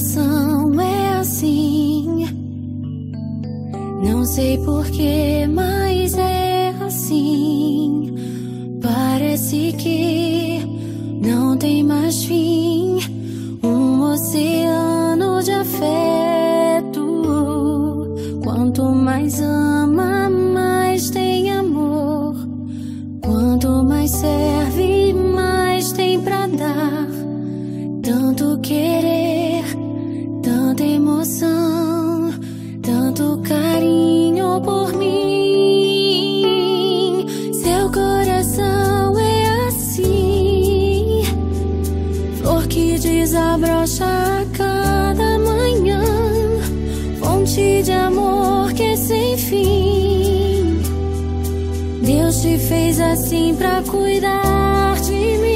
coração é assim. Não sei porquê, mas é assim. Parece que não tem mais fim. Um oceano de afeto. Quanto mais ama, mais tem amor. Quanto mais serve, mais tem pra dar. Tanto querer, tanta emoção, tanto carinho por mim. Seu coração é assim, flor que desabrocha a cada manhã, fonte de amor que é sem fim. Deus te fez assim pra cuidar de mim.